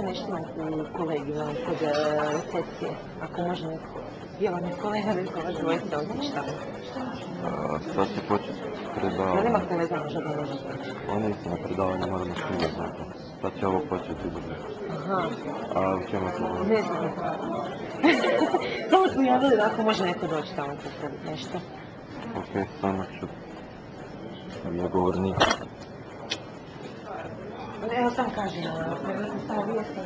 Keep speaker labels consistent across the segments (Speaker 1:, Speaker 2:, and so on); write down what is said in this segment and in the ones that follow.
Speaker 1: Nešto u kolegiju kod recepcije, ako može neko. Je vam je kolega rekao, vas dvojica otići tamo.
Speaker 2: Sad će početi predavanje.
Speaker 1: Da nema kolega može da može?
Speaker 2: Oni su na predavanju, moramo snimati zato. Sad će ovo početi ubrzo.
Speaker 1: Aha.
Speaker 2: A u čemu se zove?
Speaker 1: Ne znam. Samo smo javili da ako može neko doći tamo postaviti nešto.
Speaker 2: Ok, samo ću. Je govornik.
Speaker 1: Evo sam kažem, samo vijesti.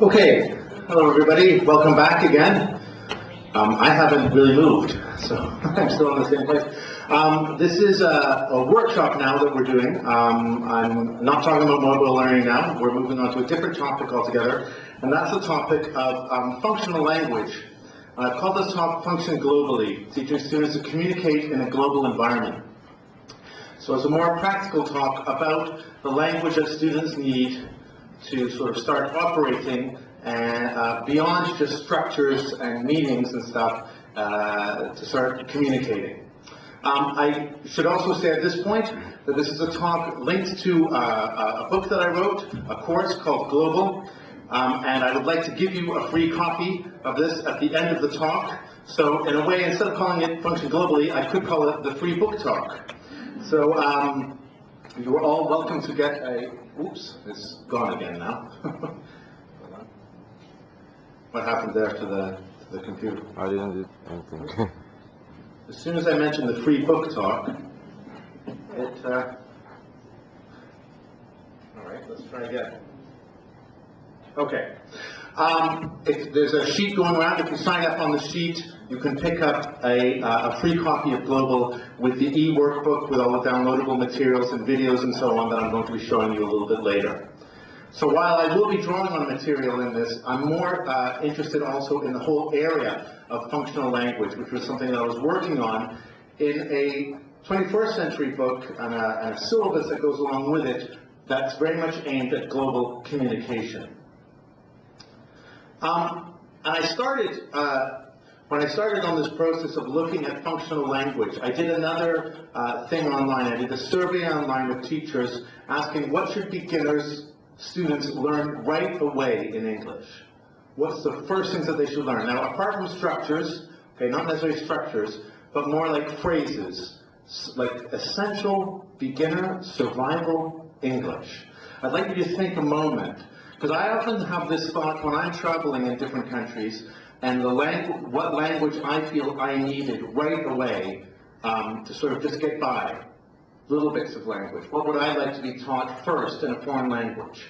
Speaker 3: Okay, hello everybody, welcome back again. I haven't really moved, so I'm still in the same place. This is a workshop now that we're doing. I'm not talking about mobile learning now, we're moving on to a different topic altogether, and that's the topic of functional language. I've called this talk Function Globally, teaching students to communicate in a global environment. So it's a more practical talk about the language that students need to sort of start operating and beyond just structures and meanings and stuff to start communicating. I should also say at this point that this is a talk linked to a book that I wrote, a course called Global, and I would like to give you a free copy of this at the end of the talk. So in a way, instead of calling it Function Globally, I could call it the free book talk. So you are all welcome to get a, oops, it's gone again now. What happened there to the computer?
Speaker 2: I didn't do anything.
Speaker 3: As soon as I mentioned the free book talk, it, all right, let's try again. Okay. If there's a sheet going around, if you sign up on the sheet, you can pick up a free copy of Global with the e-workbook with all the downloadable materials and videos and so on that I'm going to be showing you a little bit later. So while I will be drawing on material in this, I'm more interested also in the whole area of functional language, which was something that I was working on in a 21st century book and a syllabus that goes along with it that's very much aimed at global communication. And I started, when I started on this process of looking at functional language, I did another thing online. I did a survey online with teachers asking what should students learn right away in English? What's the first things that they should learn? Now, apart from structures, okay, not necessarily structures, but more like phrases, like essential beginner survival English. I'd like you to think a moment, because I often have this thought when I'm traveling in different countries, and what language I feel I needed right away to sort of just get by. Little bits of language. What would I like to be taught first in a foreign language?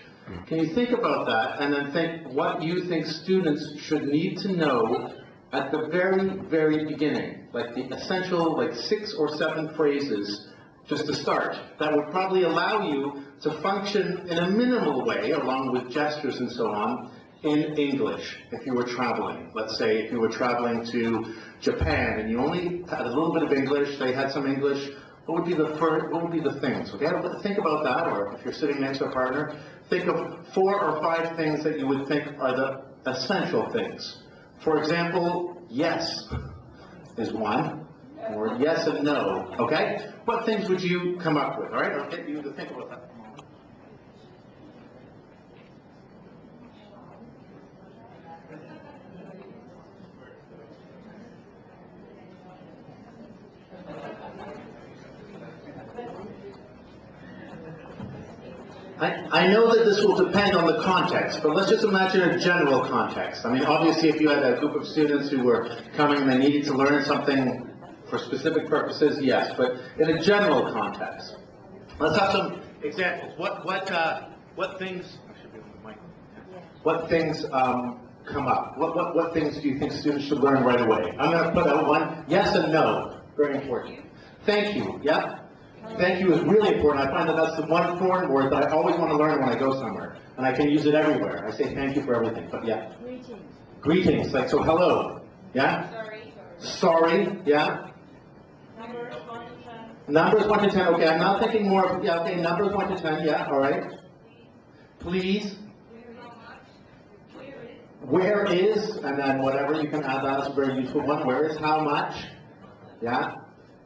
Speaker 3: Can you think about that and then think what you think students should need to know at the very, very beginning? Like the essential, like 6 or 7 phrases just to start. That would probably allow you to function in a minimal way, along with gestures and so on, in English if you were traveling. Let's say if you were traveling to Japan and you only had a little bit of English, they had some English. What would be the things? Okay, think about that, or if you're sitting next to a partner, think of 4 or 5 things that you would think are the essential things. For example, yes is one, or yes and no, okay? What things would you come up with, all right? I'll get you to think about that. I know that this will depend on the context, but let's just imagine a general context. I mean, obviously, if you had a group of students who were coming and they needed to learn something for specific purposes, yes, but in a general context. Let's have some examples. What things, I should be on the mic. What things come up? What things do you think students should learn right away? I'm going to put out one, yes and no, very important. Thank you, yeah? Thank you is really important. I find that that's the one foreign word that I always want to learn when I go somewhere. And I can use it everywhere. I say thank you for everything, but yeah.
Speaker 4: Greetings.
Speaker 3: Greetings, like so hello, yeah? Sorry, yeah?
Speaker 4: Numbers 1 to 10.
Speaker 3: Numbers 1 to 10, okay, I'm not thinking more of, yeah, okay, numbers 1 to 10, yeah, all right. Please. Where is, and then whatever, you can add that as a very useful one. Where is, how much, yeah?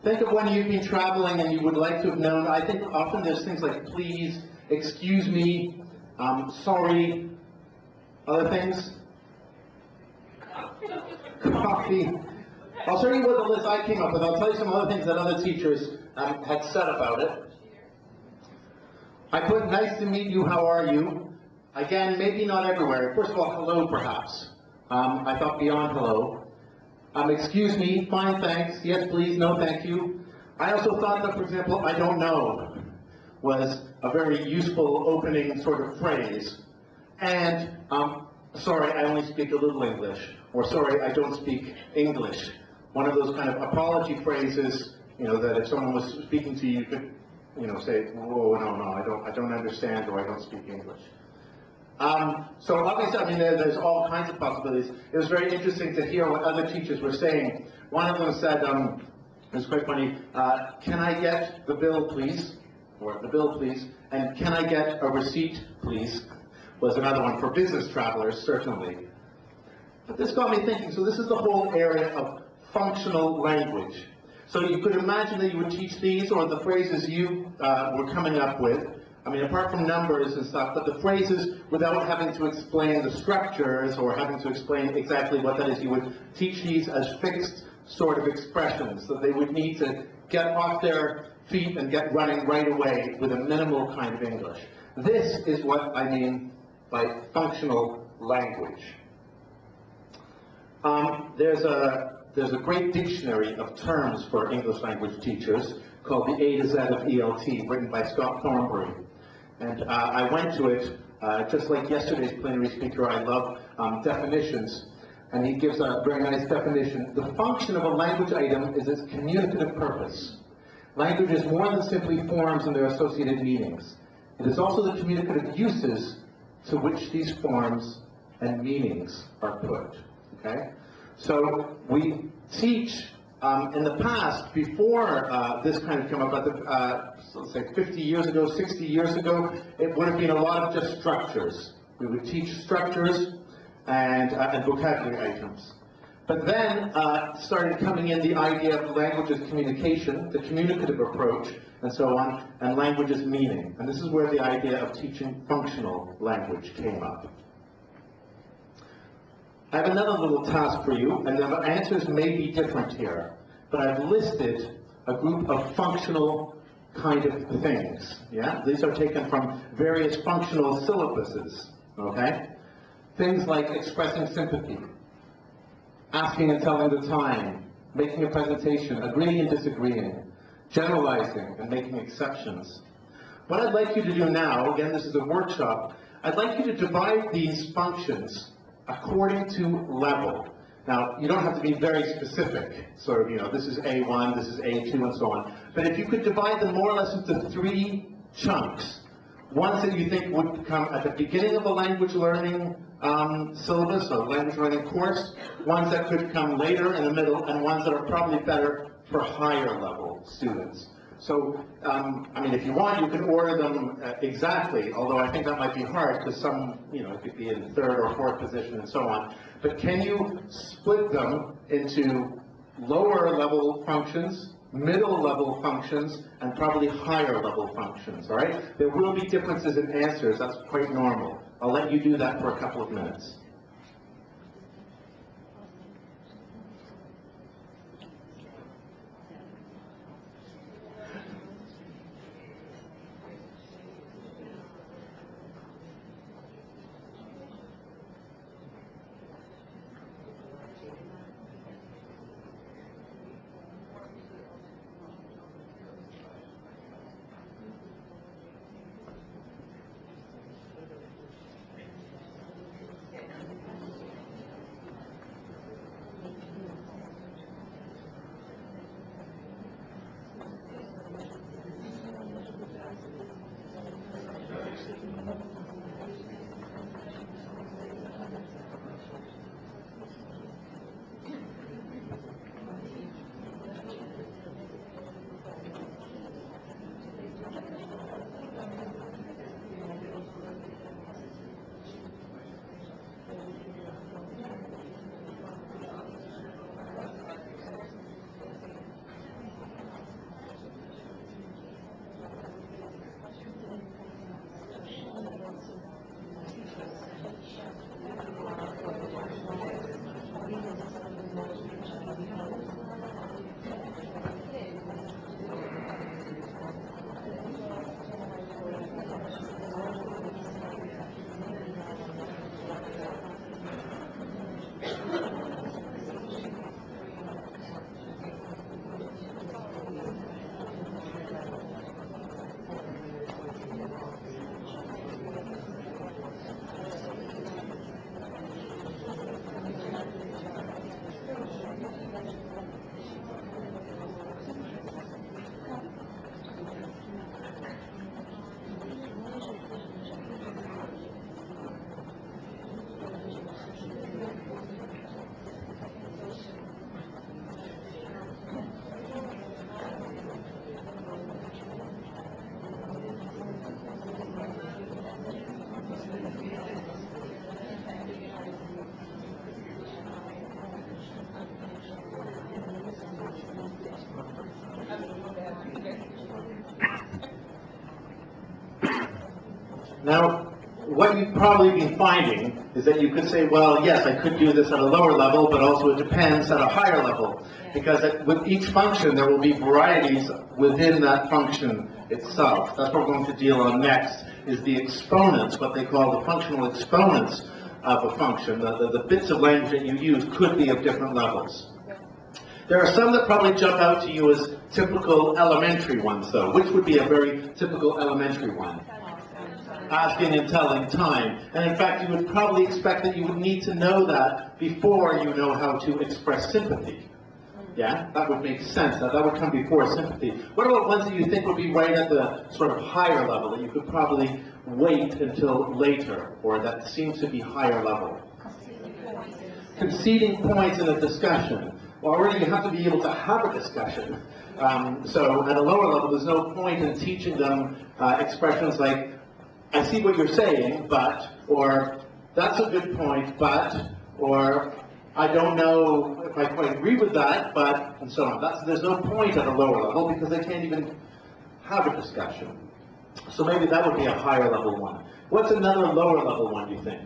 Speaker 3: Think of when you've been traveling and you would like to have known. I think often there's things like please, excuse me, sorry, other things. Coffee. I'll show you what the list I came up with. I'll tell you some other things that other teachers had said about it. I put nice to meet you, how are you? Again, maybe not everywhere. First of all, hello perhaps. I thought beyond hello. Excuse me, fine, thanks, yes, please, no, thank you. I also thought that, for example, I don't know was a very useful opening sort of phrase. And sorry, I only speak a little English, or sorry, I don't speak English. One of those kind of apology phrases, that if someone was speaking to you, you could, say, whoa, no, I don't understand, or I don't speak English. So obviously, there's all kinds of possibilities. It was very interesting to hear what other teachers were saying. One of them said, it was quite funny, can I get the bill, please? Or the bill, please. And can I get a receipt, please? Was another one for business travelers, certainly. But this got me thinking, so this is the whole area of functional language. So you could imagine that you would teach these, or the phrases you were coming up with, apart from numbers and stuff, but the phrases without having to explain the structures or having to explain exactly what that is. You would teach these as fixed sort of expressions that they would need to get off their feet and get running right away with a minimal kind of English. This is what I mean by functional language. There's a great dictionary of terms for English language teachers called the A to Z of ELT, written by Scott Thornbury. And I went to it, just like yesterday's plenary speaker, I love definitions, and he gives a very nice definition. The function of a language item is its communicative purpose. Language is more than simply forms and their associated meanings. It is also the communicative uses to which these forms and meanings are put. Okay? So we teach, in the past, before this kind of came up, let's say 50 years ago, 60 years ago, it would have been a lot of just structures. We would teach structures and vocabulary items. But then started coming in the idea of language as communication, the communicative approach, and so on, and language as meaning. And this is where the idea of teaching functional language came up. I have another little task for you, and the answers may be different here, but I've listed a group of functional kind of things. Yeah? These are taken from various functional syllabuses. Okay? Things like expressing sympathy, asking and telling the time, making a presentation, agreeing and disagreeing, generalizing and making exceptions. What I'd like you to do now, again, this is a workshop, I'd like you to divide these functions according to level. Now, you don't have to be very specific, sort of, this is A1, this is A2, and so on. But if you could divide them more or less into 3 chunks, ones that you think would come at the beginning of a language learning syllabus or language learning course, ones that could come later in the middle, and ones that are probably better for higher level students. So, if you want, you can order them exactly, although I think that might be hard because some, it could be in 3rd or 4th position and so on. But can you split them into lower level functions, middle level functions, and probably higher level functions, all right? There will be differences in answers, that's quite normal. I'll let you do that for a couple of minutes. Now, what you've probably been finding is that you could say, well, yes, I could do this at a lower level, but also it depends at a higher level. Because with each function, there will be varieties within that function itself. That's what we're going to deal on next, is the exponents, what they call the functional exponents of a function. The bits of language that you use could be of different levels. There are some that probably jump out to you as typical elementary ones, though. Which would be a very typical elementary one? Asking and telling time. And in fact, you would probably expect that you would need to know that before you know how to express sympathy. Yeah, that would make sense. That would come before sympathy. What about ones that you think would be right at the sort of higher level, that you could probably wait until later, or that seems to be higher level? Conceding points in a discussion. Well, already you have to be able to have a discussion. So at a lower level, there's no point in teaching them expressions like, I see what you're saying, but, or that's a good point, but, or I don't know if I quite agree with that, but, and so on. There's no point at a lower level because they can't even have a discussion. So maybe that would be a higher level one. What's another lower level one, you think?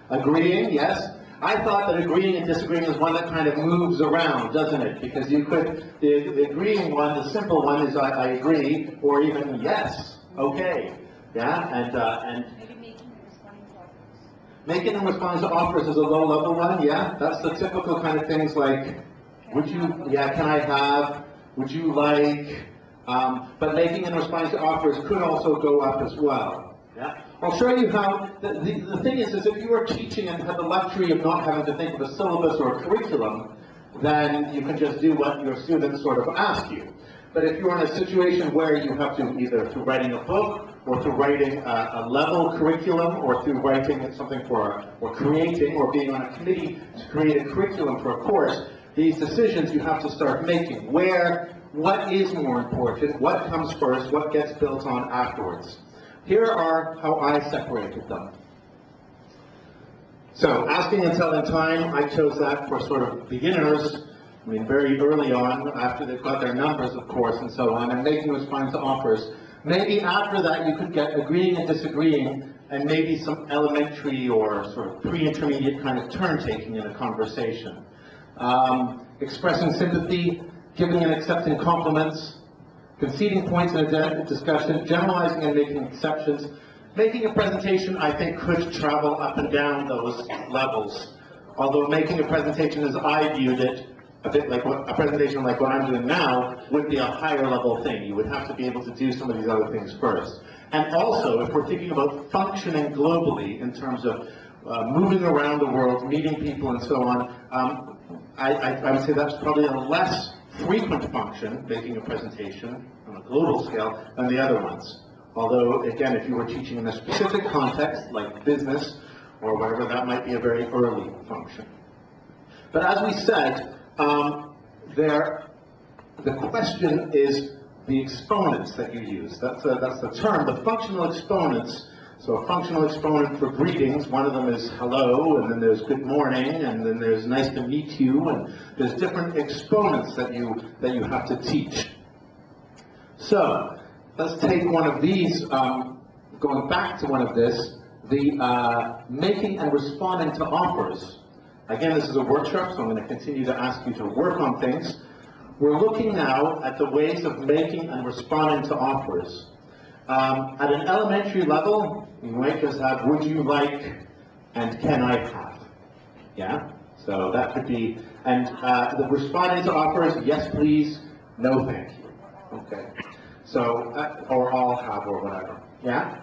Speaker 3: Agreeing, yes. I thought that agreeing and disagreeing is one that kind of moves around, doesn't it? Because you could, the agreeing one, the simple one is I agree, or even yes, okay. Yeah, and making and responding to offers is a low level one, yeah. That's the typical kind of things like, would you, yeah, can I have, would you like, but making and responding to offers could also go up as well, yeah. I'll show you how, the thing is if you are teaching and have the luxury of not having to think of a syllabus or a curriculum, then you can just do what your students sort of ask you. But if you're in a situation where you have to, either through writing a book, or through writing a level curriculum, or through writing something for, or creating, or being on a committee to create a curriculum for a course, these decisions you have to start making. What is more important, what comes first, what gets built on afterwards. Here are how I separated them. So, asking and telling time, I chose that for sort of beginners, I mean very early on, after they've got their numbers of course and so on, and making responding to offers. Maybe after that you could get agreeing and disagreeing, and maybe some elementary or sort of pre-intermediate kind of turn-taking in a conversation. Expressing sympathy, giving and accepting compliments, conceding points in a discussion, generalizing and making exceptions. Making a presentation, I think, could travel up and down those levels. Although making a presentation, as I viewed it, a bit like a presentation like what I'm doing now, would be a higher level thing. You would have to be able to do some of these other things first. And also, if we're thinking about functioning globally in terms of moving around the world, meeting people and so on, I would say that's probably a less frequent function, making a presentation on a global scale, than the other ones. Although, again, if you were teaching in a specific context, like business or whatever, that might be a very early function. But as we said, the question is the exponents that you use. That's the term, the functional exponents. So a functional exponent for greetings, one of them is hello, and then there's good morning, and then there's nice to meet you, and there's different exponents that you have to teach. So let's take one of these, going back to one of this, the making and responding to offers. Again, this is a workshop, so I'm going to continue to ask you to work on things. We're looking now at the ways of making and responding to offers. At an elementary level, you might just have would you like and can I have. Yeah? So that could be, and the responding to offers, yes please, no thank you. Okay. So, or I'll have or whatever. Yeah?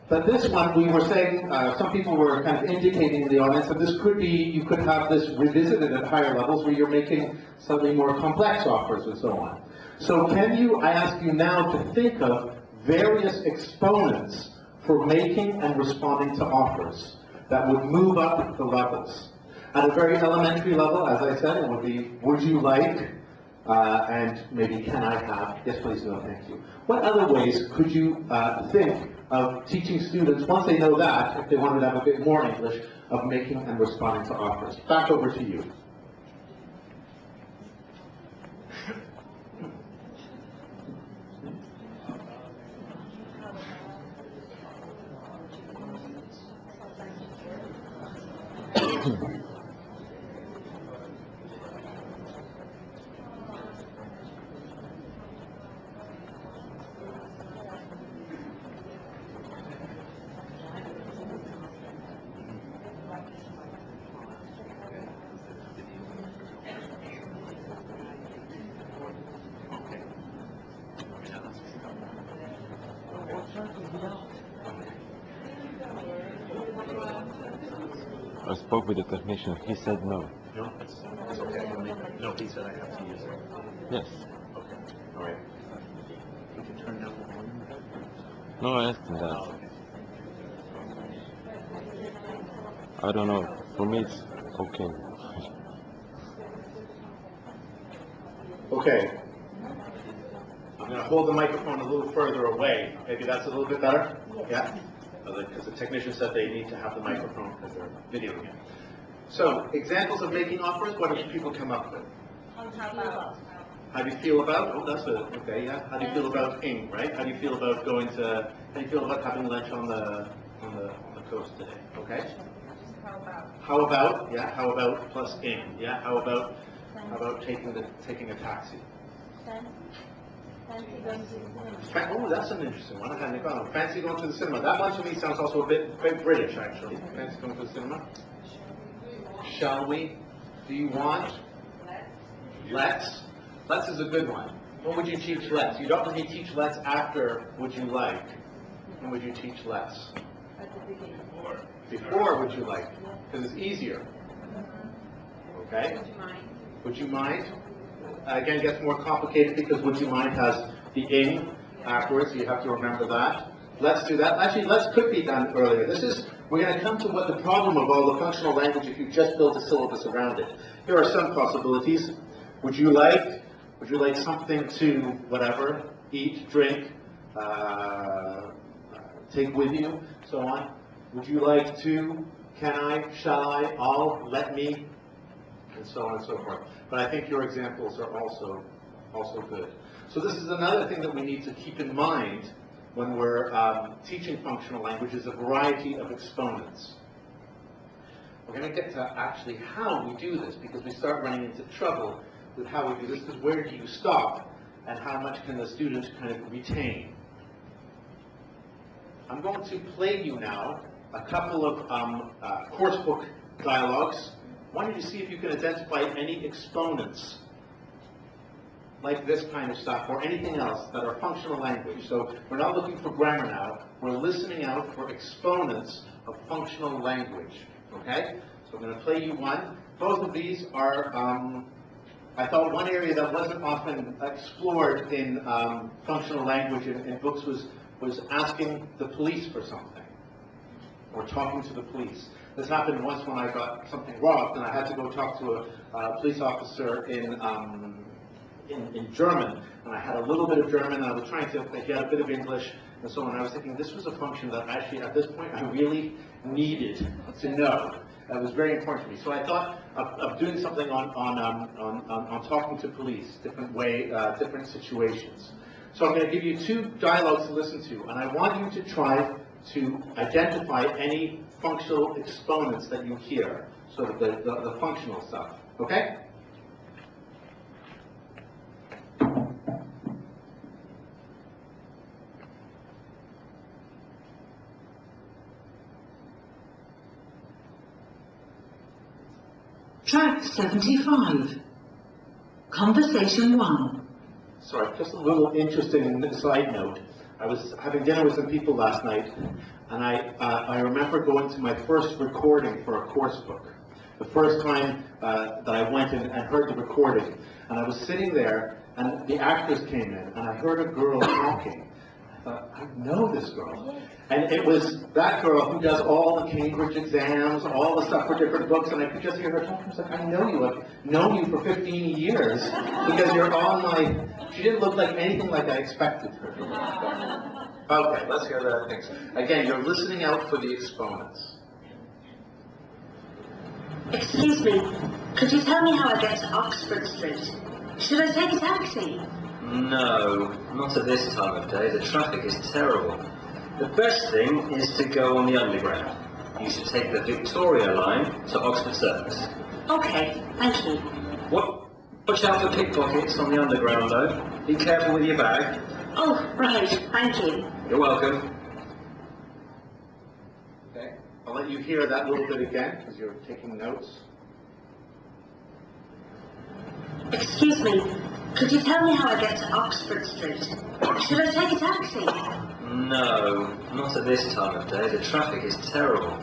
Speaker 3: But this one, we were saying, some people were kind of indicating in the audience that this could be, you could have this revisited at higher levels where you're making slightly more complex offers and so on. So can you, I ask you now to think of various exponents for making and responding to offers that would move up the levels. At a very elementary level, as I said, it would be, would you like, and maybe can I have, yes please, no thank you. What other ways could you think of teaching students, once they know that, if they wanted to have a bit more English, of making and responding to offers? Back over to you.
Speaker 2: spoke with the technician. He said no.
Speaker 3: No, it's okay. No, he said I have to use it.
Speaker 2: Yes.
Speaker 3: Okay, all right. You can turn down the volume.
Speaker 2: No, I asked him that.
Speaker 3: Oh, okay.
Speaker 2: I don't know. For me, it's okay.
Speaker 3: Okay. I'm going to hold the microphone a little further away. Maybe that's a little bit better? Yeah? Because the technician said they need to have the microphone because they're videoing it. So, examples of making offers, what do people come up with?
Speaker 4: How about?
Speaker 3: How do you feel about, oh, that's a, okay, yeah. How do you feel about ing, right? How do you feel about going to, how do you feel about having lunch on the coast today, okay?
Speaker 4: How about?
Speaker 3: How about, yeah, how about plus ing, yeah? How about taking a taxi?
Speaker 4: Fancy going to the cinema.
Speaker 3: Oh, that's an interesting one. I hadn't gone. Fancy going to the cinema. That one to me sounds also a bit British, actually. Fancy going to the cinema. Shall we? Do you want? Let's. Let's is a good one. When would you teach let's? You don't really teach let's after would you like. When would you teach let's?
Speaker 4: At the beginning.
Speaker 3: Before would you like? Because it's easier. Okay?
Speaker 4: Would you mind?
Speaker 3: Would you mind? Again, it gets more complicated because would you mind has the ing afterwards, so you have to remember that. Let's do that. Actually, let's could be done earlier. We're going to come to what the problem of all the functional language if you just build a syllabus around it. Here are some possibilities. Would you like something to, whatever, eat, drink, take with you, so on. Would you like to, can I, shall I, all, let me, and so on and so forth. But I think your examples are also good. So this is another thing that we need to keep in mind when we're teaching functional language is a variety of exponents. We're going to get to actually how we do this because we start running into trouble with how we do this because where do you stop and how much can the student kind of retain? I'm going to play you now a couple of course book dialogues. I want you to see if you can identify any exponents like this kind of stuff or anything else that are functional language. So we're not looking for grammar now. We're listening out for exponents of functional language. Okay? So I'm going to play you one. Both of these are, I thought one area that wasn't often explored in functional language in books was asking the police for something or talking to the police. This happened once when I got something robbed and I had to go talk to a police officer in German, and I had a little bit of German, and I was trying to, he had a bit of English, and so on. I was thinking this was a function that actually at this point I really needed to know. That was very important to me. So I thought of doing something on talking to police, different situations. So I'm going to give you two dialogues to listen to, and I want you to try to identify any functional exponents that you hear, sort of the functional stuff. Okay?
Speaker 5: Track 75. Conversation 1.
Speaker 3: Sorry, just a little interesting side note. I was having dinner with some people last night, and I remember going to my first recording for a course book. The first time that I went and heard the recording, and I was sitting there, and the actors came in, and I heard a girl talking. I thought, I know this girl. And it was that girl who does all the Cambridge exams, all the stuff for different books, and I could just hear her talking. I was like, I know you. I've known you for 15 years because you're on my... She didn't look like anything like I expected her to look. Okay, let's hear the things. Again, you're listening out for the exponents.
Speaker 5: Excuse me, could you tell me how I get to Oxford Street? Should I take a taxi?
Speaker 6: No, not at this time of day. The traffic is terrible. The best thing is to go on the Underground. You should take the Victoria line to Oxford Circus.
Speaker 5: Okay, thank you.
Speaker 6: What? Watch out for pickpockets on the Underground, though. Be careful with your bag.
Speaker 5: Oh, right, thank you.
Speaker 6: You're welcome.
Speaker 3: Okay, I'll let you hear that little bit again because you're taking notes.
Speaker 5: Excuse me, could you tell me how I get to Oxford Street? Should I take a taxi?
Speaker 6: No, not at this time of day. The traffic is terrible.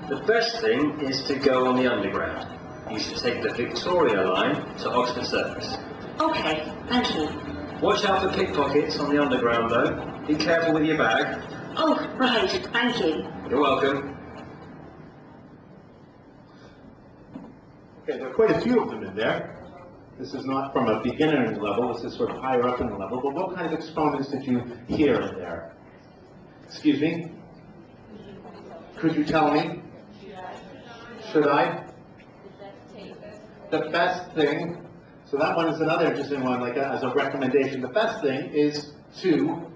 Speaker 6: The best thing is to go on the Underground. You should take the Victoria line to Oxford Circus.
Speaker 5: Okay, thank you.
Speaker 6: Watch out for pickpockets on the Underground though. Be careful with your bag.
Speaker 5: Oh, right, thank you.
Speaker 6: You're welcome.
Speaker 3: Okay, there are quite a few of them in there. This is not from a beginner level, this is sort of higher up in the level, but what kind of exponents did you hear in there? Excuse me? Could you tell me? Should I? The best thing, so that one is another interesting one, like as a recommendation. The best thing is to,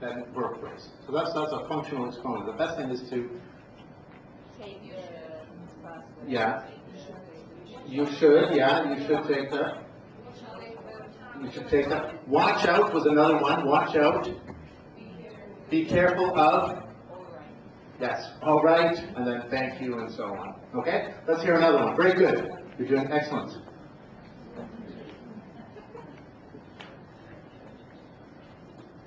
Speaker 3: then verb phrase. So that's a functional exponent. The best thing is to, yeah. You should, yeah, you should take that. You should take that. Watch out was another one. Watch out. Be careful of. Yes, all right, and then thank you and so on. Okay? Let's hear another one. Very good. You're doing excellent.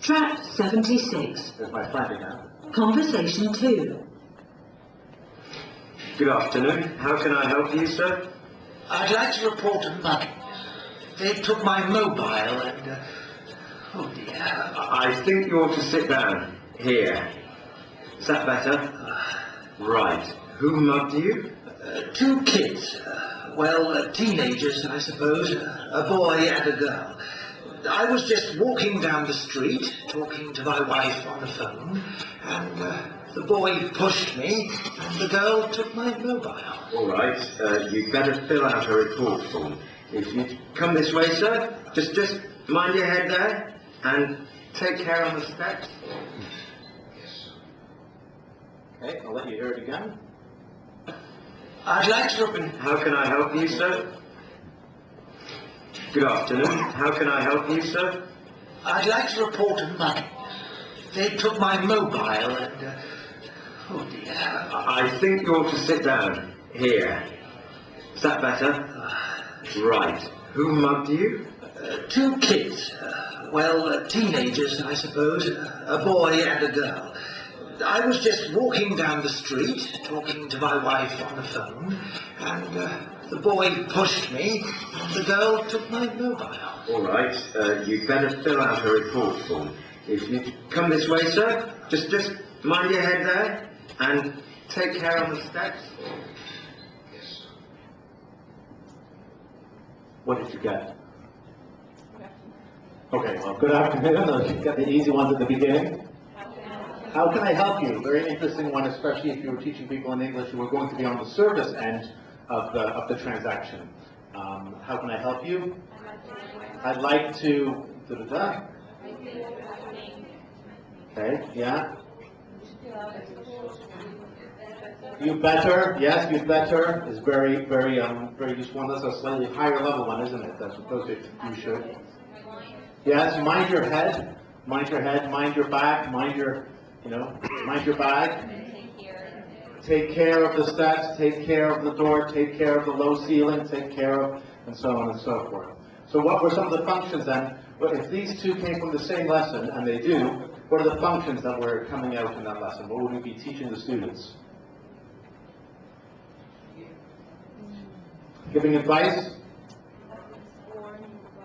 Speaker 7: Track 76.
Speaker 3: There's my friend again.
Speaker 7: Conversation 2.
Speaker 6: Good afternoon. How can I help you, sir?
Speaker 8: I'd like to report a mugging. They took my mobile and, oh dear.
Speaker 6: I think you ought to sit down. Here. Is that better? Right. Who mugged you?
Speaker 8: Two kids. Teenagers, I suppose. A boy and a girl. I was just walking down the street, talking to my wife on the phone, and the boy pushed me, and the girl took my mobile.
Speaker 6: All right. You'd better fill out a report form. If you come this way, sir, just mind your head there, and take care on the steps.
Speaker 3: Okay, I'll let you hear it again.
Speaker 8: I'd like to
Speaker 6: How can I help you, sir? Good afternoon. How can I help you, sir?
Speaker 8: I'd like to report a mugging. They took my mobile and, oh dear.
Speaker 6: I think you ought to sit down. Here. Is that better? Right. Who mugged you?
Speaker 8: Two kids. Teenagers, I suppose. A boy and a girl. I was just walking down the street, talking to my wife on the phone, and the boy pushed me, and the girl took my mobile.
Speaker 6: All right. You'd better fill out a report form. If you come this way, sir, just mind your head there, and take care on the steps.
Speaker 3: What did you get? Okay, well, good afternoon. You got the easy ones at the beginning. How can I help you? Very interesting one, especially if you were teaching people in English who are going to be on the service end of the transaction. How can I help you? I'd like to. Da-da-da. Okay, yeah. You better, yes, you better is very useful. That's a slightly higher level one, isn't it? That's opposed to you should. Yes, mind your head, mind your back, mind your bag. Take care of the steps, take care of the door, take care of the low ceiling, take care of, and so on and so forth. So what were some of the functions then? Well, if these two came from the same lesson, and they do, what are the functions that were coming out in that lesson? What would we be teaching the students? Giving advice?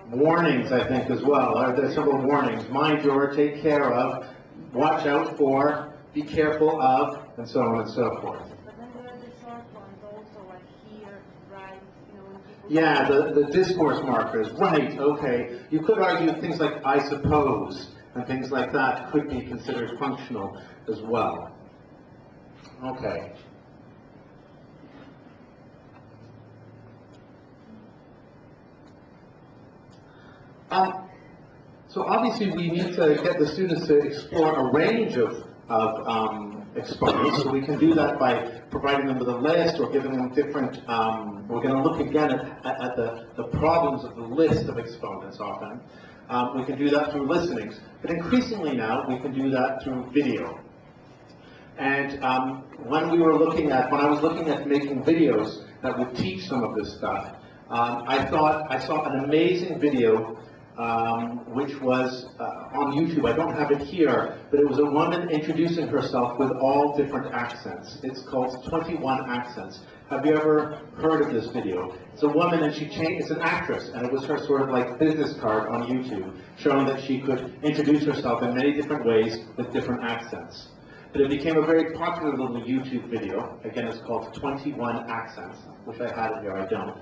Speaker 3: Warnings, I think, as well. There are several warnings. Mind your, take care of, watch out for, be careful of, and so on and so forth.
Speaker 4: But then there are the short ones also, like here, right, when people...
Speaker 3: Yeah, the discourse markers, right, okay. You could argue things like I suppose, and things like that could be considered functional as well. Okay. So obviously we need to get the students to explore a range of exponents. So we can do that by providing them with a list or giving them different, we're going to look again at the problems of the list of exponents often. We can do that through listenings. But increasingly now, we can do that through video. And when I was looking at making videos that would teach some of this stuff, I thought I saw an amazing video which was on YouTube. I don't have it here, but it was a woman introducing herself with all different accents. It's called 21 Accents. Have you ever heard of this video? It's a woman and it's an actress, and it was her sort of like business card on YouTube, showing that she could introduce herself in many different ways with different accents. But it became a very popular little YouTube video. Again, it's called 21 Accents. Wish I had it here, I don't.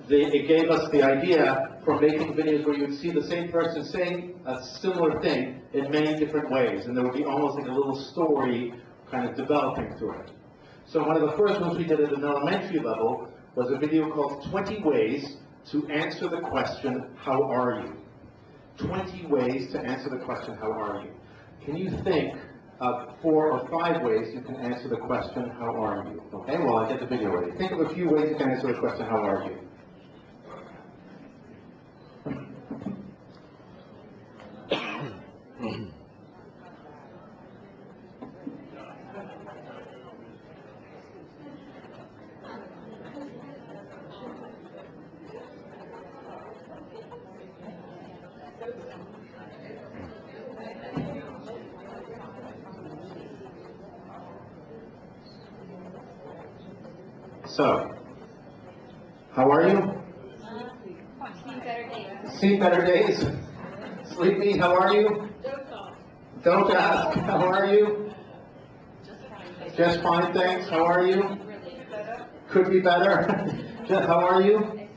Speaker 3: It gave us the idea for making videos where you would see the same person saying a similar thing in many different ways, and there would be almost like a little story kind of developing through it. So one of the first ones we did at an elementary level was a video called 20 Ways to Answer the Question, How Are You? 20 ways to answer the question, how are you? Can you think of 4 or 5 ways you can answer the question, how are you? Okay, well, I get the video ready. Think of a few ways you can answer the question, how are you? So, how are you?
Speaker 4: Seen better days.
Speaker 3: Seen better days. Sleepy, how are you? Don't ask. How are you? Just fine, thanks. How are you? Could be better. Just, how are you?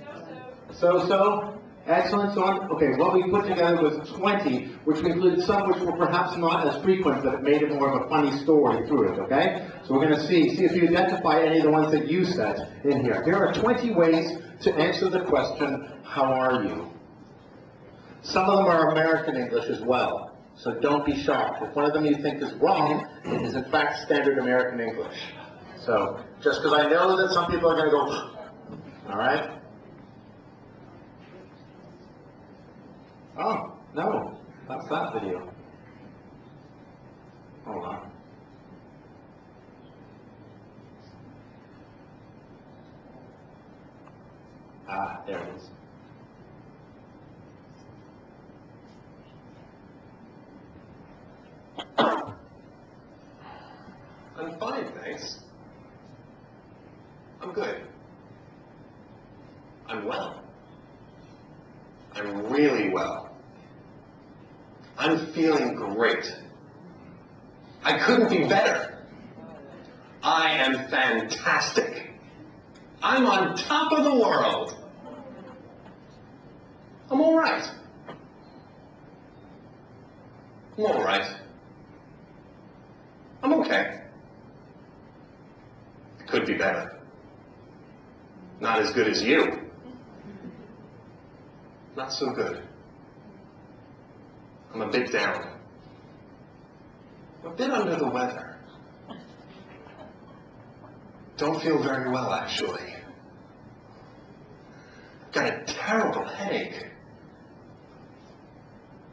Speaker 3: So-so. Excellent. So on. Okay, what we put together was 20, which included some which were perhaps not as frequent, but it made it more of a funny story through it, okay? So we're going to see if you identify any of the ones that you said in here. Here are 20 ways to answer the question, how are you? Some of them are American English as well, so don't be shocked. If one of them you think is wrong, it is in fact standard American English. So, just because I know that some people are going to go, all right? Oh, no, that's that video. Hold on. Ah, there it is.
Speaker 9: I'm fine, thanks. I'm good. I'm well. I'm really well. I'm feeling great. I couldn't be better. I am fantastic. I'm on top of the world. I'm all right. I'm all right. I'm okay. It could be better. Not as good as you. Not so good. I'm a bit down. I'm a bit under the weather. Don't feel very well, actually. Got a terrible headache.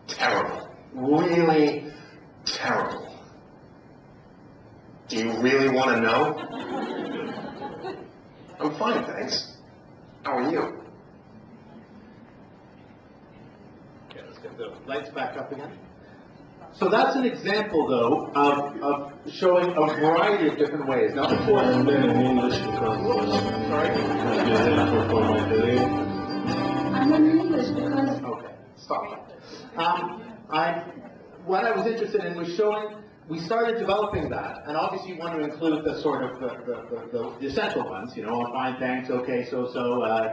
Speaker 9: Terrible. Really terrible. Do you really want to know? I'm fine, thanks. How are you?
Speaker 3: Okay, let's get the lights back up again. So that's an example, though, of showing a variety of different ways. Now, of course,
Speaker 2: in English because
Speaker 3: sorry.
Speaker 5: I'm in English because...
Speaker 3: Okay, stop. What I was interested in was showing, we started developing that, and obviously you want to include the sort of the essential ones, you know, fine, thanks, okay, so,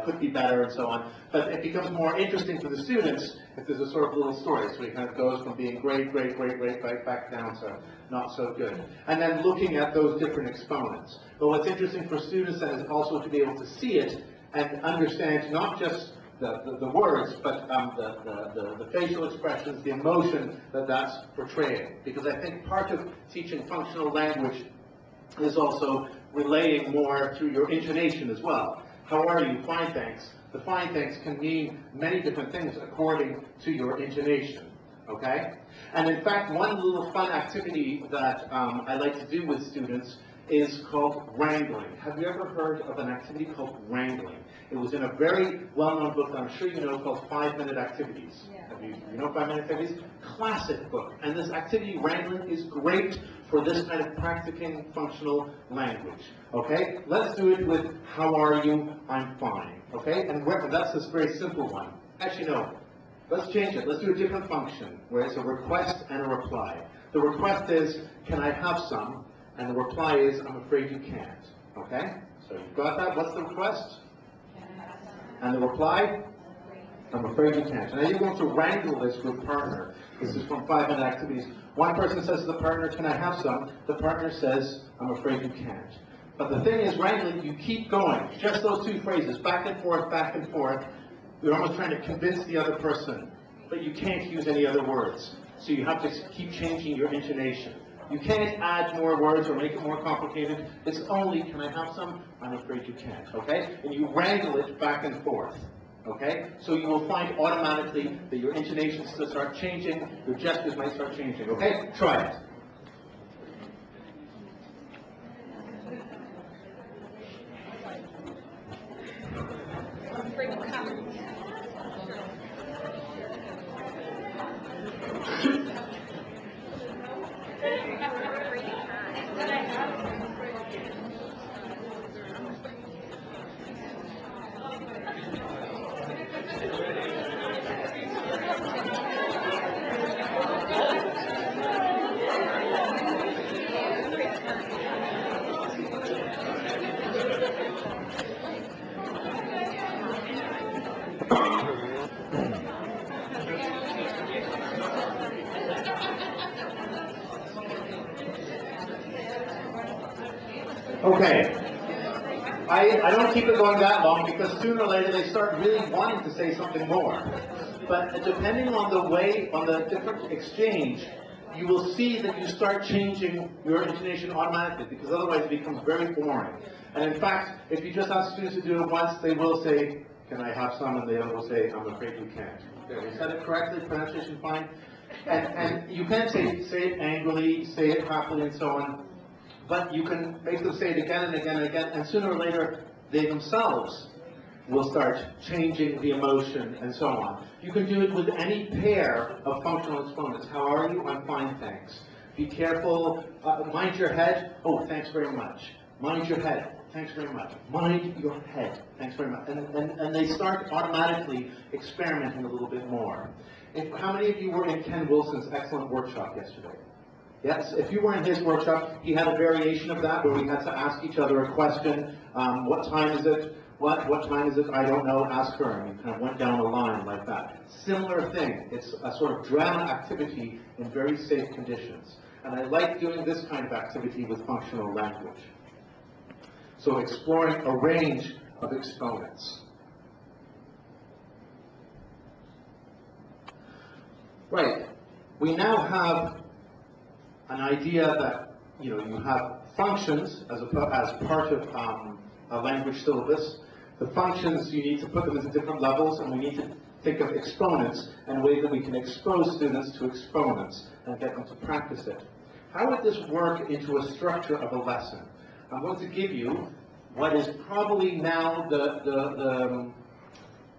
Speaker 3: could be better, and so on. But it becomes more interesting for the students if there's a sort of little story. So it kind of goes from being great, right back down to not so good. And then looking at those different exponents. But what's interesting for students then is also to be able to see it and understand not just the words, but the facial expressions, the emotion that that's portraying. Because I think part of teaching functional language is also relaying more through your intonation as well. How are you? Fine, thanks. The fine, thanks can mean many different things according to your intonation. Okay? And in fact, one little fun activity that I like to do with students is called wrangling. Have you ever heard of an activity called wrangling? It was in a very well-known book that I'm sure you know called 5-Minute Activities.
Speaker 4: Yeah.
Speaker 3: Have you know 5-Minute Activities? Classic book. And this activity, wrangling, is great for this kind of practicing functional language. Okay? Let's do it with, how are you? I'm fine. Okay? And that's this very simple one. Actually, no. Let's change it. Let's do a different function where it's a request and a reply. The request is, can I have some? And the reply is, I'm afraid you can't. Okay? So you've got that. What's the request? And the reply? I'm afraid you can't. Now you're going to wrangle this with partner. This is from 5-Minute Activities. One person says to the partner, can I have some? The partner says, I'm afraid you can't. But the thing is, wrangling, you keep going. Just those two phrases, back and forth, back and forth. You're almost trying to convince the other person, but you can't use any other words. So you have to keep changing your intonation. You can't add more words or make it more complicated. It's only, can I have some? I'm afraid you can't, okay? And you wrangle it back and forth, okay? So you will find automatically that your intonations will start changing, your gestures might start changing, okay? Try it. Okay. I don't keep it going that long because sooner or later they start really wanting to say something more. But depending on the way, on the different exchange, you will see that you start changing your intonation automatically because otherwise it becomes very boring. And in fact, if you just ask students to do it once, they will say, can I have some? And the other will say, I'm afraid you can't. Okay, we said it correctly, pronunciation fine. And you can say it angrily, say it happily, and so on. But you can make them say it again and again and again, and sooner or later, they themselves will start changing the emotion and so on. You can do it with any pair of functional exponents. How are you? I'm fine, thanks. Be careful. Mind your head. Oh, thanks very much. Mind your head. Thanks very much. Mind your head. Thanks very much. And they start automatically experimenting a little bit more. How many of you were in Ken Wilson's excellent workshop yesterday? Yes, if you were in his workshop, he had a variation of that where we had to ask each other a question. What time is it? What time is it? I don't know. Ask her. And we kind of went down the line like that. Similar thing. It's a sort of drama activity in very safe conditions. And I like doing this kind of activity with functional language. So exploring a range of exponents. Right. We now have an idea that, you have functions as part of a language syllabus. The functions, you need to put them into different levels, and we need to think of exponents and a way that we can expose students to exponents and get them to practice it. How would this work into a structure of a lesson? I'm going to give you what is probably now the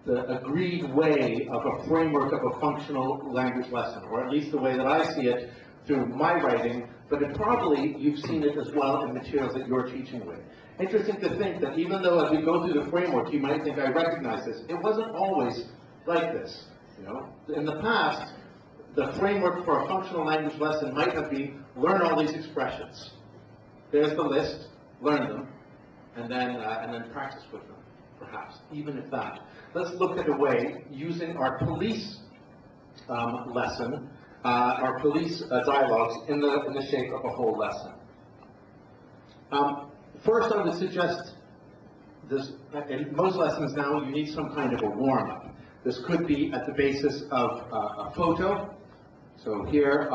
Speaker 3: agreed way of a framework of a functional language lesson, or at least the way that I see it through my writing, but probably you've seen it as well in materials that you're teaching with. Interesting to think that even though as we go through the framework, you might think I recognize this. It wasn't always like this. In the past, the framework for a functional language lesson might have been learn all these expressions. There's the list, learn them, and then practice with them, perhaps, even if that. Let's look at a way using our police lesson. Our police dialogues in the shape of a whole lesson. First, I would suggest this. In most lessons now, you need some kind of a warm-up. This could be at the basis of a photo. So here,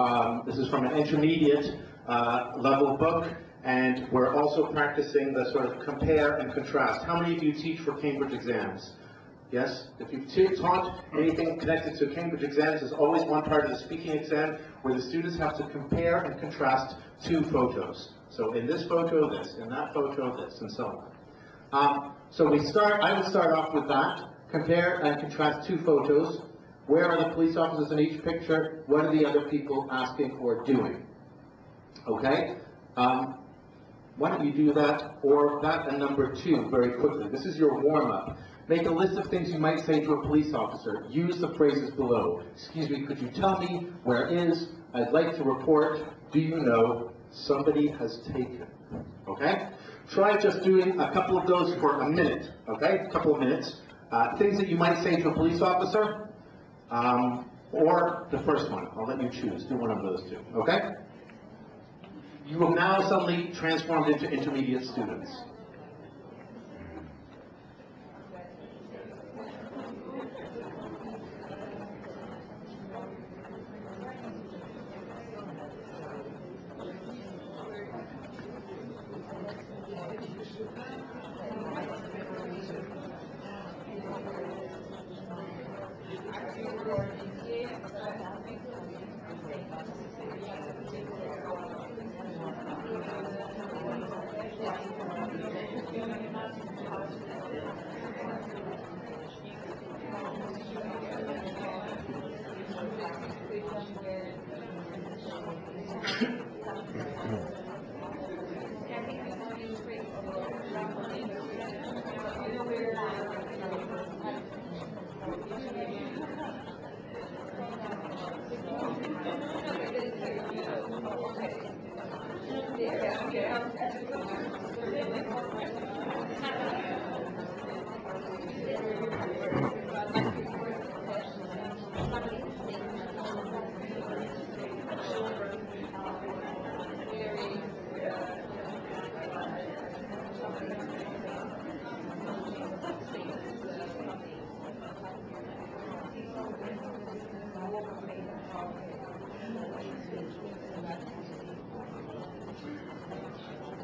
Speaker 3: this is from an intermediate level book, and we're also practicing the sort of compare and contrast. How many of you teach for Cambridge exams? Yes? If you've taught anything connected to Cambridge exams, there's always one part of the speaking exam where the students have to compare and contrast two photos. So in this photo, this. In that photo, this, and so on. So I would start off with that. Compare and contrast two photos. Where are the police officers in each picture? What are the other people asking or doing? Okay? Why don't you do that, or that and number 2 very quickly. This is your warm-up. Make a list of things you might say to a police officer. Use the phrases below. Excuse me, could you tell me where is? I'd like to report. Do you know? Somebody has taken. Okay? Try just doing a couple of those for a minute. Okay? A couple of minutes. Things that you might say to a police officer, or the first one. I'll let you choose. Do one of those two. Okay? You have now suddenly transformed into intermediate students.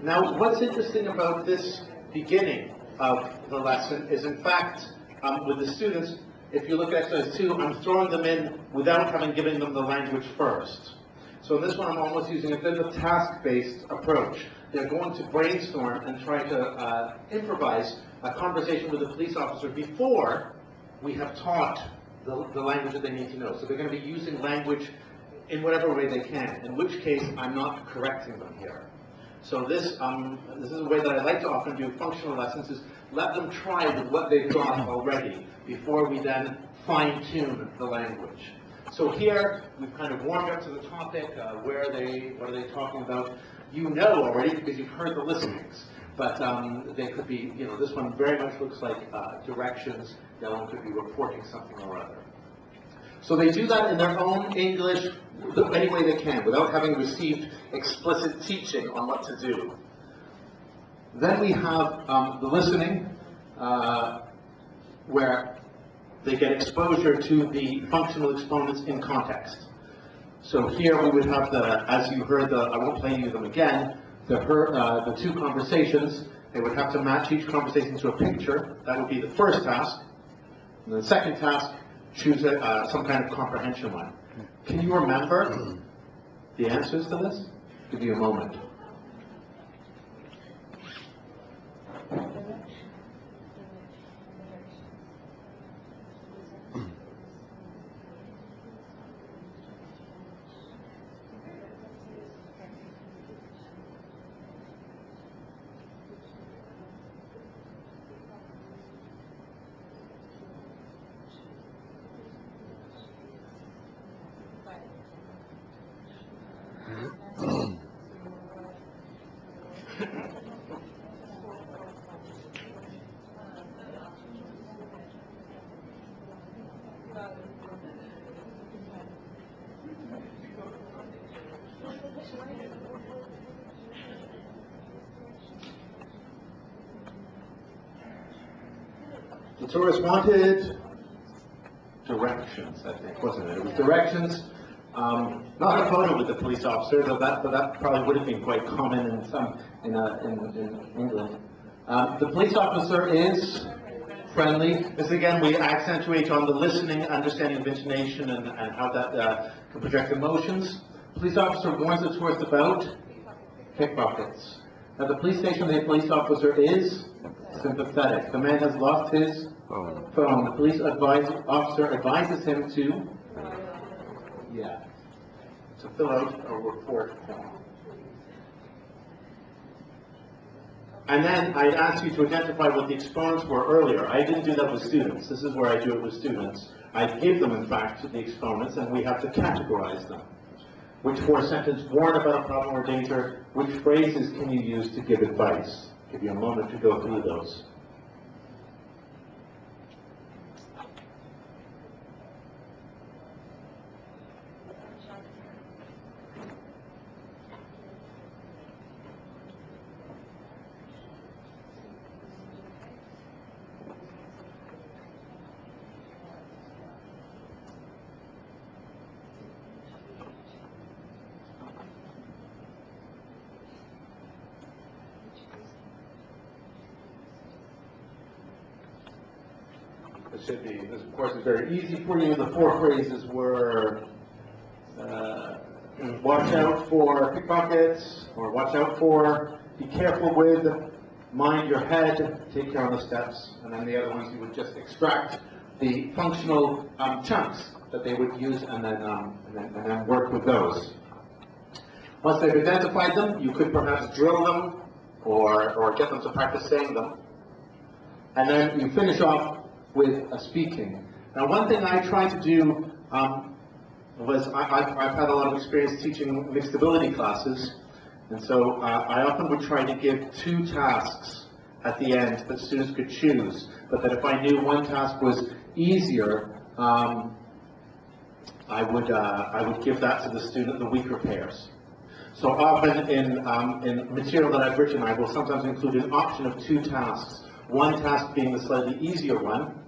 Speaker 3: Now, what's interesting about this beginning of the lesson is, in fact, with the students, if you look at exercise 2, I'm throwing them in without having given them the language first. So in this one, I'm almost using a bit of a task-based approach. They're going to brainstorm and try to improvise a conversation with a police officer before we have taught the language that they need to know. So they're going to be using language in whatever way they can, in which case I'm not correcting them here. So this is a way that I like to often do functional lessons, is let them try with what they've got already before we then fine-tune the language. So here, we've kind of warmed up to the topic, what are they talking about? You know already because you've heard the listenings, but they could be, this one very much looks like directions, that one could be reporting something or other. So they do that in their own English, any way they can, without having received explicit teaching on what to do. Then we have the listening, where they get exposure to the functional exponents in context. So here we would have as you heard I won't play you them again, the two conversations. They would have to match each conversation to a picture. That would be the first task. And the second task, choose some kind of comprehension one. Can you remember the answers to this? I'll give you a moment. The tourist wanted directions, I think, wasn't it? It was directions, not a photo with the police officer, but that probably would have been quite common in England. The police officer is friendly. This again, we accentuate on the listening, understanding of intonation, and how that can project emotions. Police officer warns the tourist about pickpockets. At the police station, the police officer is sympathetic. The man has lost his phone. The police officer advises him to, to fill out a report form. And then I asked you to identify what the exponents were earlier. I didn't do that with students. This is where I do it with students. I give them, in fact, the exponents, and we have to categorize them. Which four-sentence warn about a problem or danger? Which phrases can you use to give advice? I'll give you a moment to go through those. This should be, this of course is very easy for you. The four phrases were, watch out for pickpockets, or watch out for, be careful with, mind your head, take care on the steps, and then the other ones you would just extract the functional chunks that they would use and then work with those. Once they've identified them, you could perhaps drill them or get them to practice saying them. And then you finish off with a speaking. Now, one thing I try to do was I've had a lot of experience teaching mixed ability classes, and so I often would try to give two tasks at the end that students could choose, but that if I knew one task was easier, I would give that to the student, the weaker pairs. So often in material that I've written, I will sometimes include an option of two tasks. One task being the slightly easier one,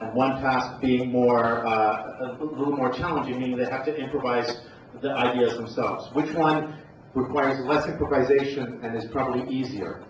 Speaker 3: and one task being a little more challenging, meaning they have to improvise the ideas themselves. Which one requires less improvisation and is probably easier?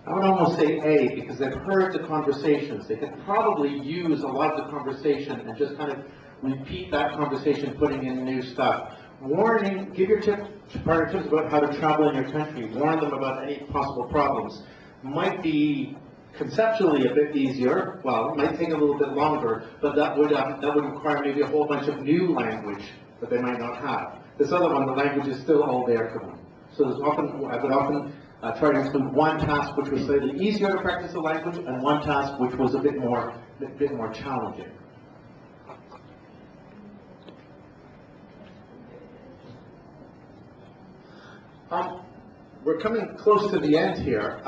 Speaker 3: I would almost say A, because they've heard the conversations. They could probably use a lot of the conversation and just kind of repeat that conversation, putting in new stuff. Warning, give your tips about how to travel in your country. Warn them about any possible problems. Might be conceptually a bit easier. Well, it might take a little bit longer, but that would require maybe a whole bunch of new language that they might not have. This other one, the language is still all there for them. So I would often try to include one task which was slightly easier to practice the language, and one task which was a bit more challenging. We're coming close to the end here.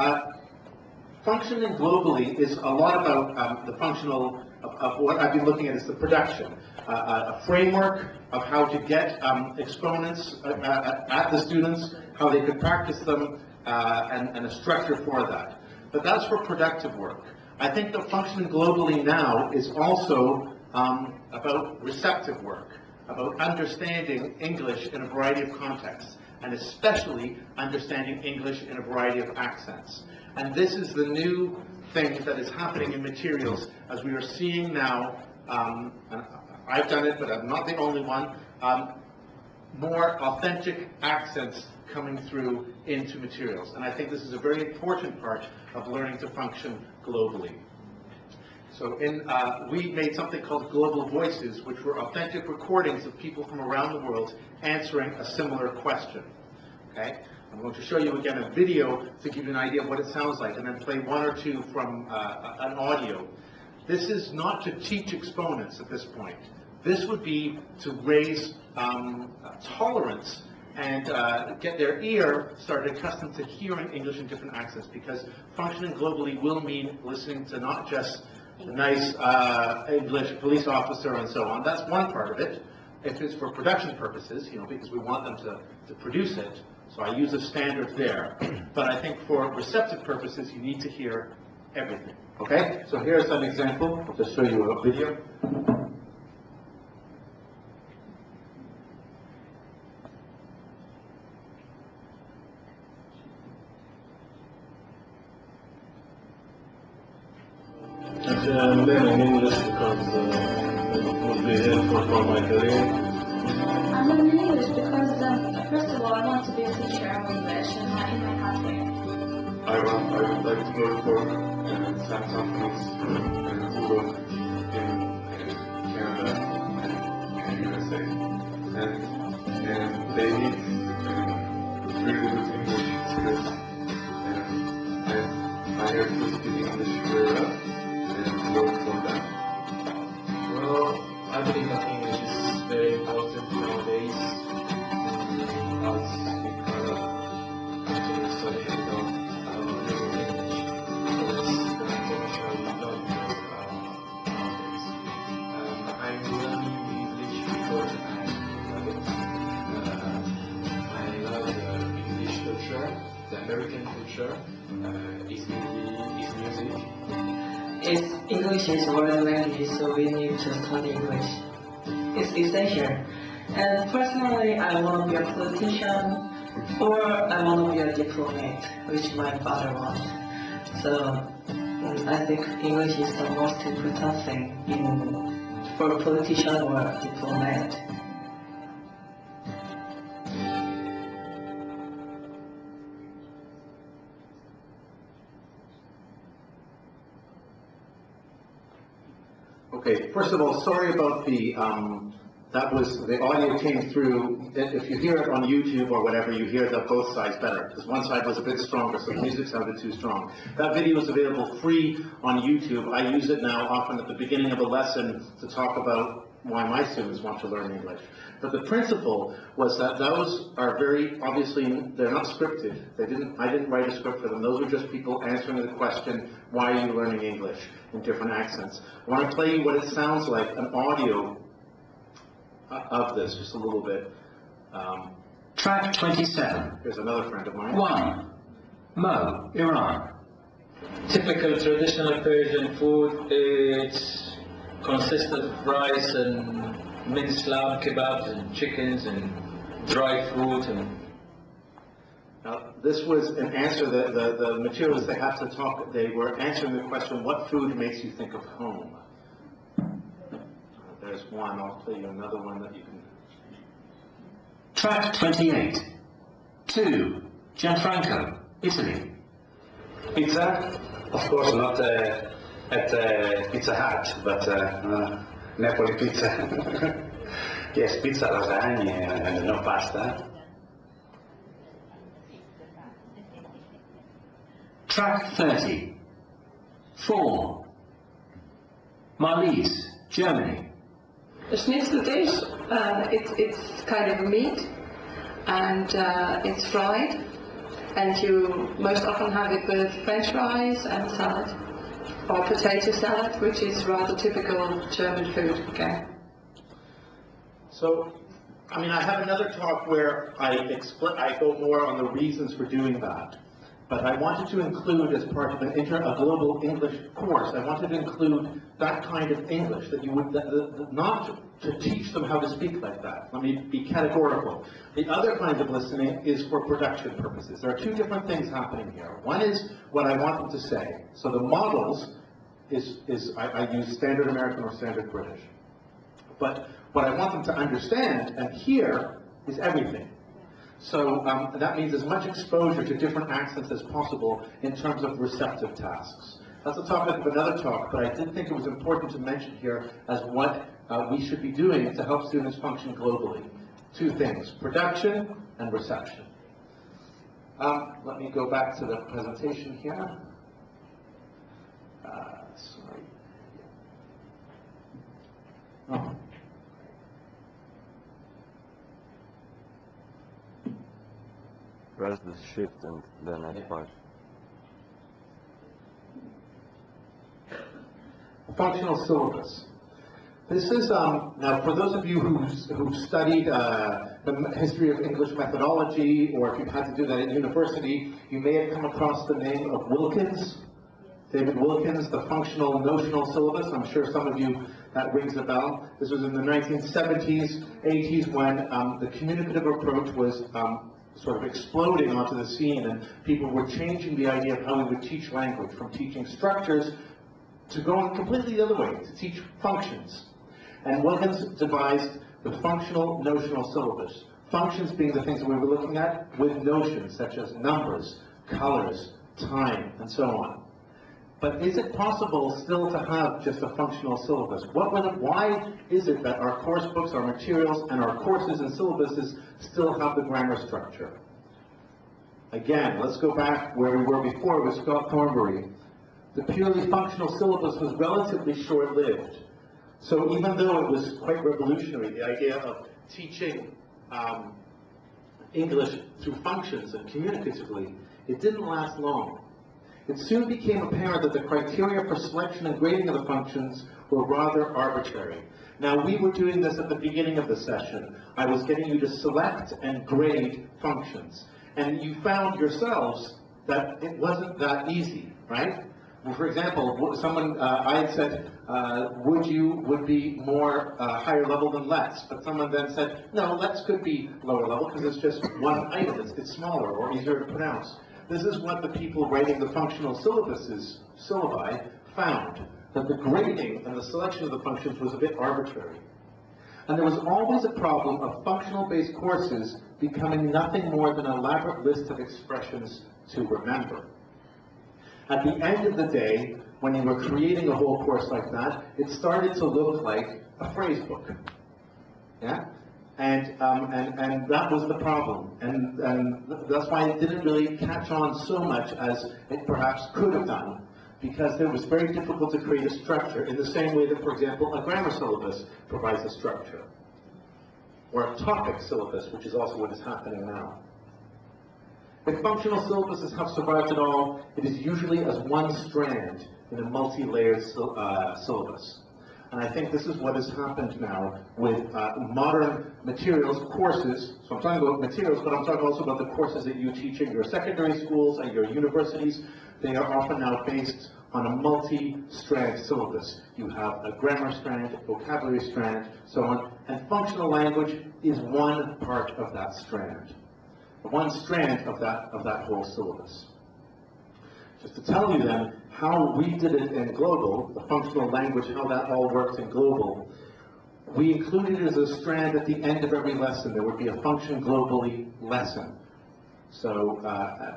Speaker 3: Functioning globally is a lot about the functional of what I've been looking at is the production, a framework of how to get exponents at the students, how they could practice them, and a structure for that. But that's for productive work. I think that functioning globally now is also about receptive work, about understanding English in a variety of contexts, and especially understanding English in a variety of accents. And this is the new thing that is happening in materials, as we are seeing now, and I've done it, but I'm not the only one, more authentic accents coming through into materials. And I think this is a very important part of learning to function globally. So we made something called Global Voices, which were authentic recordings of people from around the world answering a similar question. Okay? I'm going to show you again a video to give you an idea of what it sounds like, and then play one or two from an audio. This is not to teach exponents at this point. This would be to raise tolerance and get their ear started accustomed to hearing English in different accents, because functioning globally will mean listening to not just the nice English police officer and so on. That's one part of it. If it's for production purposes, because we want them to produce it, so I use a standard there. But I think for receptive purposes, you need to hear everything. Okay? So here's an example. I'll just show you a video.
Speaker 10: learn in English because it would be helpful for my career.
Speaker 4: I'm learning English because, first of all, I want to be a teacher of English in my country.
Speaker 10: I would like to work for some companies who work in Canada and USA, and they need really good English skills, and I have to speak English very well and work for them.
Speaker 11: Well, I believe that English is very important nowadays, as we cannot continue studying without learning English. It's the international language nowadays. I'm learning English because I love it. I love the English culture, the American culture, is music.
Speaker 12: English is a world language, so we need to study English. It's essential. And personally, I want to be a politician, or I want to be a diplomat, which my father wants. So I think English is the most important thing for a politician or a diplomat.
Speaker 3: Okay, first of all, sorry about the, the audio came through. If you hear it on YouTube or whatever, you hear that both sides better, because one side was a bit stronger, so the music sounded too strong. That video is available free on YouTube. I use it now often at the beginning of a lesson to talk about why my students want to learn English. But the principle was that those are very, obviously, they're not scripted. I didn't write a script for them. Those are just people answering the question, why are you learning English, in different accents. I want to play you what it sounds like, an audio of this, just a little bit.
Speaker 13: Track 27.
Speaker 3: Here's another friend of mine.
Speaker 13: 1. Mo, Iran.
Speaker 11: Typical traditional Persian food, it consists of rice and minced lamb kebabs and chickens and dry fruit. And
Speaker 3: now, this was an answer, the materials they had to talk, they were answering the question, what food makes you think of home? There's one, I'll play you another one that you can...
Speaker 13: Track 28. 2. Gianfranco, Italy.
Speaker 14: Pizza? Of course not at Pizza Hut, but Napoli pizza. Yes, pizza, lasagna, and no pasta.
Speaker 13: Track 30. 4. Marlies, Germany.
Speaker 15: The schnitzel dish, it's kind of a meat, and it's fried, and you most often have it with French fries and salad, or potato salad, which is rather typical German food. Okay.
Speaker 3: So, I mean, I have another talk where I go more on the reasons for doing that. But I wanted to include, as part of a global English course, I wanted to include that kind of English, that you would, not to teach them how to speak like that. Let me be categorical. The other kind of listening is for production purposes. There are two different things happening here. One is what I want them to say. So the models I use standard American or standard British. But what I want them to understand and hear is everything. So that means as much exposure to different accents as possible in terms of receptive tasks. That's the topic of another talk, but I did think it was important to mention here as what we should be doing to help students function globally. Two things, production and reception. Let me go back to the presentation here. Sorry. Oh.
Speaker 2: Press the shift and then F5.
Speaker 3: Functional syllabus. This is, now for those of you who've studied the history of English methodology, or if you've had to do that at university, you may have come across the name of Wilkins, David Wilkins, the functional notional syllabus. I'm sure some of you, that rings a bell. This was in the 1970s, 80s, when the communicative approach was sort of exploding onto the scene, and people were changing the idea of how we would teach language, from teaching structures to go completely the other way, to teach functions. And Wilkins devised the functional notional syllabus. Functions being the things that we were looking at with notions such as numbers, colors, time, and so on. But is it possible still to have just a functional syllabus? Why is it that our course books, our materials, and our courses and syllabuses still have the grammar structure? Again, let's go back where we were before with Scott Thornbury. The purely functional syllabus was relatively short-lived. So even though it was quite revolutionary, the idea of teaching English through functions and communicatively, it didn't last long. It soon became apparent that the criteria for selection and grading of the functions were rather arbitrary. Now, we were doing this at the beginning of the session. I was getting you to select and grade functions. And you found yourselves that it wasn't that easy, right? Well, for example, I had said, would be more higher level than let's, but someone then said, no, let's could be lower level because it's just one item, it's smaller or easier to pronounce. This is what the people writing the functional syllabi found, that the grading and the selection of the functions was a bit arbitrary. And there was always a problem of functional-based courses becoming nothing more than an elaborate list of expressions to remember. At the end of the day, when you were creating a whole course like that, it started to look like a phrase book. Yeah? And that was the problem. And that's why it didn't really catch on so much as it perhaps could have done, because it was very difficult to create a structure in the same way that, for example, a grammar syllabus provides a structure. Or a topic syllabus, which is also what is happening now. If functional syllabuses have survived at all, it is usually as one strand in a multi-layered syllabus. And I think this is what has happened now with modern materials, courses. So I'm talking about materials, but I'm talking also about the courses that you teach in your secondary schools and your universities. They are often now based on a multi-strand syllabus. You have a grammar strand, a vocabulary strand, so on, and functional language is one part of that strand. One strand of that whole syllabus. Just to tell you then how we did it in Global, the functional language, how that all works in Global, we included it as a strand at the end of every lesson. There would be a function globally lesson. So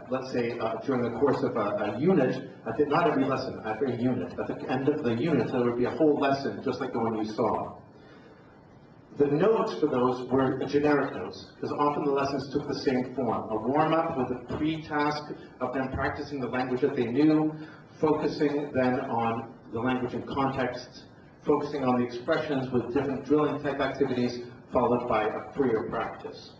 Speaker 3: let's say during the course of a unit, not every lesson, every unit, at the end of the unit there would be a whole lesson just like the one you saw. The notes for those were generic notes, because often the lessons took the same form. A warm-up with a pre-task of them practicing the language that they knew, focusing then on the language in context, focusing on the expressions with different drilling type activities, followed by a freer practice.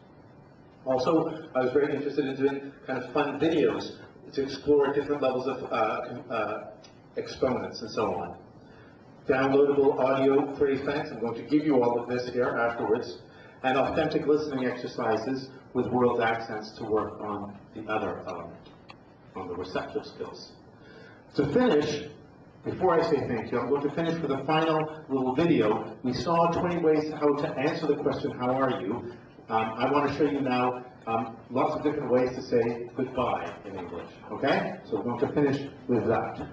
Speaker 3: Also, I was very interested in doing kind of fun videos to explore different levels of exponents and so on. Downloadable audio phrase banks, I'm going to give you all of this here afterwards, and authentic listening exercises with world accents to work on the other element, on the receptive skills. To finish, before I say thank you, I'm going to finish with a final little video. We saw 20 ways how to answer the question, how are you? I want to show you now lots of different ways to say goodbye in English, okay? So we're going to finish with that.